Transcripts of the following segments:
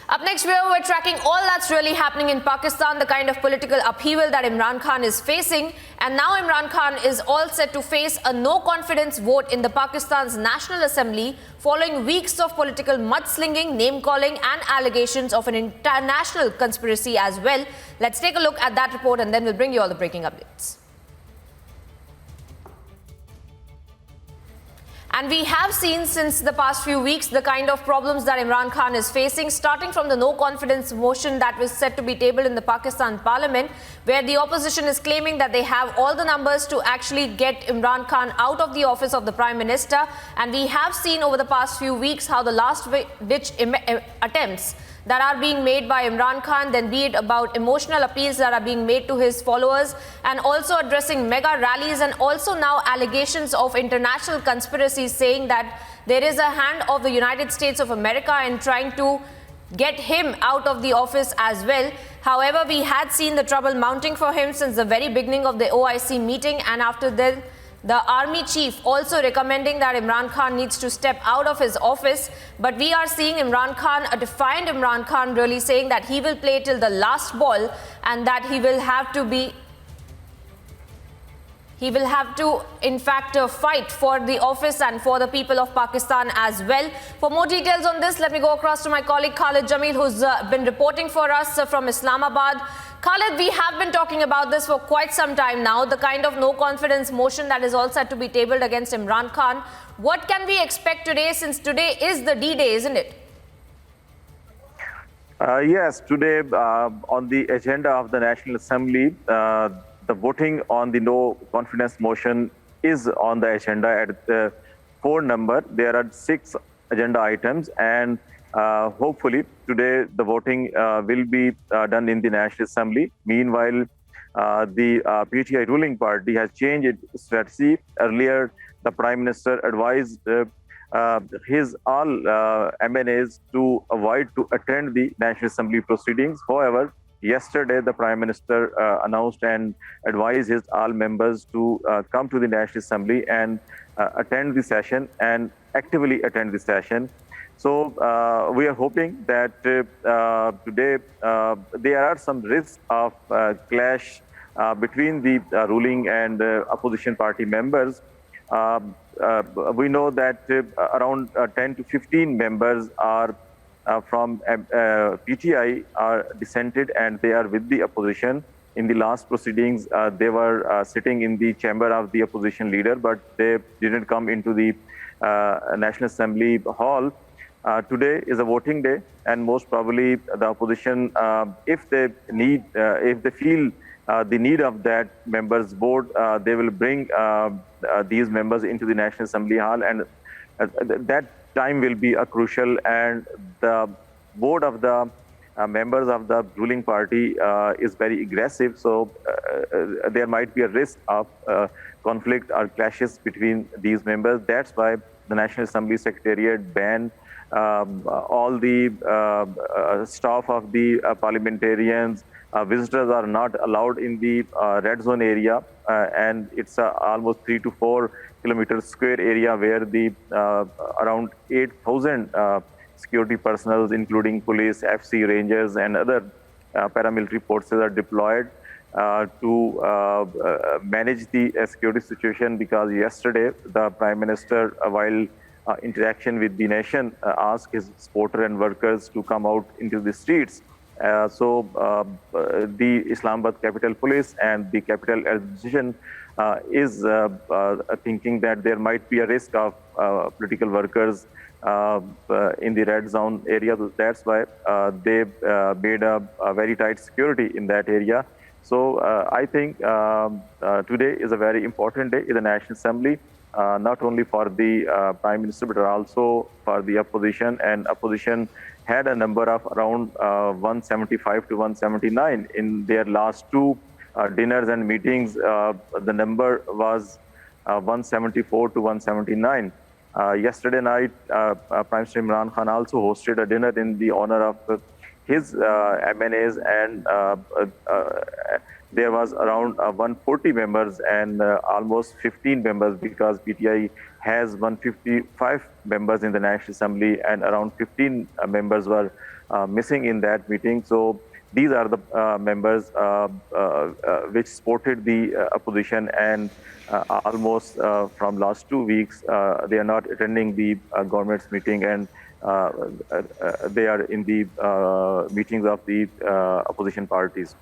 Up next, we're tracking all that's really happening in Pakistan, the kind of political upheaval that Imran Khan is facing. And now Imran Khan is all set to face a no-confidence vote in the Pakistan's National Assembly following weeks of political mudslinging, name-calling and allegations of an international conspiracy as well. Let's take a look at that report and then we'll bring you all the breaking updates. And we have seen since the past few weeks the kind of problems that Imran Khan is facing, starting from the no-confidence motion that was set to be tabled in the Pakistan Parliament, where the opposition is claiming that they have all the numbers to actually get Imran Khan out of the office of the Prime Minister. And we have seen over the past few weeks how the last-ditch attempts that are being made by Imran Khan, then be it about emotional appeals that are being made to his followers and also addressing mega rallies, and also now allegations of international conspiracies saying that there is a hand of the United States of America in trying to get him out of the office as well. However, we had seen the trouble mounting for him since the very beginning of the OIC meeting, and after then the army chief also recommending that Imran Khan needs to step out of his office. But we are seeing Imran Khan, a defiant Imran Khan, really saying that he will play till the last ball and that he will have to in fact fight for the office and for the people of Pakistan as well. For more details on this, let me go across to my colleague Khalid Jamil, who's been reporting for us from Islamabad. Khalid, we have been talking about this for quite some time now, the kind of no-confidence motion that is all set to be tabled against Imran Khan. What can we expect today, since today is the D-Day, isn't it? Yes, today on the agenda of the National Assembly, the voting on the no-confidence motion is on the agenda at the 4 number. There are 6 agenda items, and hopefully today the voting will be done in the National Assembly. Meanwhile, the PTI ruling party has changed its strategy. Earlier, the Prime Minister advised his all MNAs to avoid to attend the National Assembly proceedings. However, yesterday the Prime Minister announced and advised his all members to come to the National Assembly and attend the session and actively attend the session. So we are hoping that today there are some risks of clash between the ruling and opposition party members. We know that around 10 to 15 members are from PTI are dissented and they are with the opposition. In the last proceedings, they were sitting in the chamber of the opposition leader, but they didn't come into the National Assembly hall. Today is a voting day, and most probably the opposition, if they feel the need of that members' vote, they will bring these members into the National Assembly hall, and that time will be a crucial. And the vote of the members of the ruling party is very aggressive, so there might be a risk of conflict or clashes between these members. That's why the National Assembly Secretariat banned all the staff of the parliamentarians. Visitors are not allowed in the red zone area, and it's almost 3 to 4 kilometer square area where the around 8,000 security personnel, including police, FC rangers, and other paramilitary forces are deployed to manage the security situation. Because yesterday the Prime Minister, while interaction with the nation, asked his supporters and workers to come out into the streets. So the Islamabad Capital Police and the Capital Administration is thinking that there might be a risk of political workers in the red zone area. That's why they made a very tight security in that area. So I think today is a very important day in the National Assembly. Not only for the Prime Minister, but also for the opposition. And opposition had a number of around 175 to 179 in their last 2 dinners and meetings. The number was 174 to 179. Yesterday night, Prime Minister Imran Khan also hosted a dinner in the honor of his MNAs, and there was around 140 members and almost 15 members, because PTI has 155 members in the National Assembly, and around 15 members were missing in that meeting. So these are the members which supported the opposition, and almost from last 2 weeks they are not attending the government's meeting, and they are in the meetings of the opposition parties.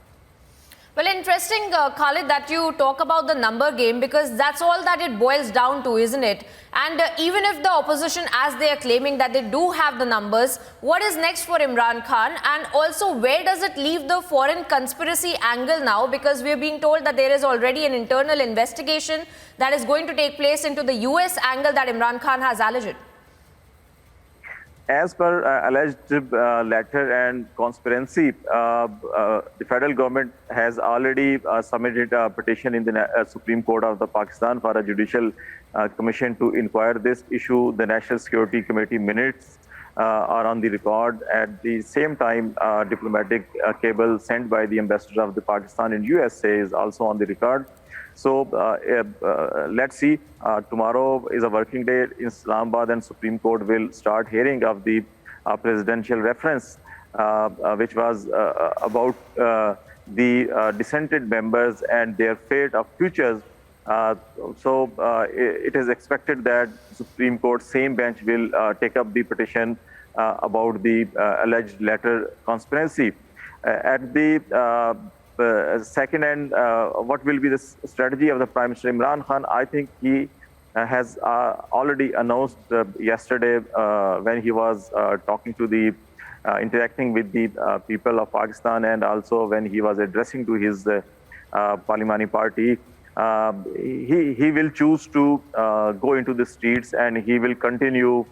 Well, interesting, Khalid, that you talk about the number game, because that's all that it boils down to, isn't it? And even if the opposition, as they are claiming that they do have the numbers, what is next for Imran Khan? And also, where does it leave the foreign conspiracy angle now? Because we are being told that there is already an internal investigation that is going to take place into the US angle that Imran Khan has alleged. As per alleged letter and conspiracy, the federal government has already submitted a petition in the Supreme Court of the Pakistan for a judicial commission to inquire this issue. The National Security Committee minutes are on the record. At the same time, diplomatic cable sent by the ambassador of the Pakistan in USA is also on the record. So let's see. Tomorrow is a working day in Islamabad, and Supreme Court will start hearing of the presidential reference, which was about the dissented members and their fate of futures. So it is expected that Supreme Court same bench will take up the petition about the alleged letter conspiracy. At the second end, what will be the strategy of the Prime Minister Imran Khan? I think he has already announced yesterday when he was talking to the, interacting with the people of Pakistan, and also when he was addressing to his Parliamentary party, he will choose to go into the streets, and he will continue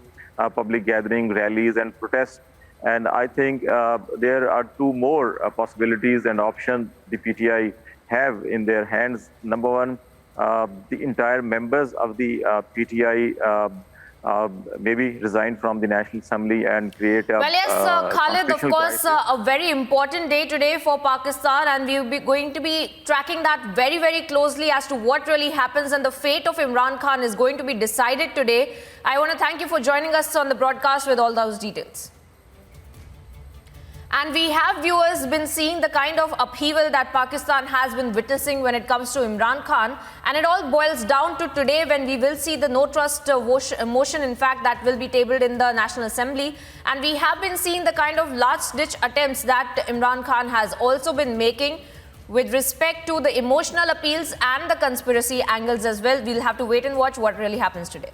public gathering, rallies and protests. And I think there are two more possibilities and options the PTI have in their hands. Number one, the entire members of the PTI maybe resign from the National Assembly and create a... Well, yes, Khalid, of course, a very important day today for Pakistan, and we'll be going to be tracking that very, very closely as to what really happens, and the fate of Imran Khan is going to be decided today. I want to thank you for joining us on the broadcast with all those details. And we have, viewers, been seeing the kind of upheaval that Pakistan has been witnessing when it comes to Imran Khan. And it all boils down to today, when we will see the no trust motion, in fact, that will be tabled in the National Assembly. And we have been seeing the kind of last-ditch attempts that Imran Khan has also been making with respect to the emotional appeals and the conspiracy angles as well. We'll have to wait and watch what really happens today.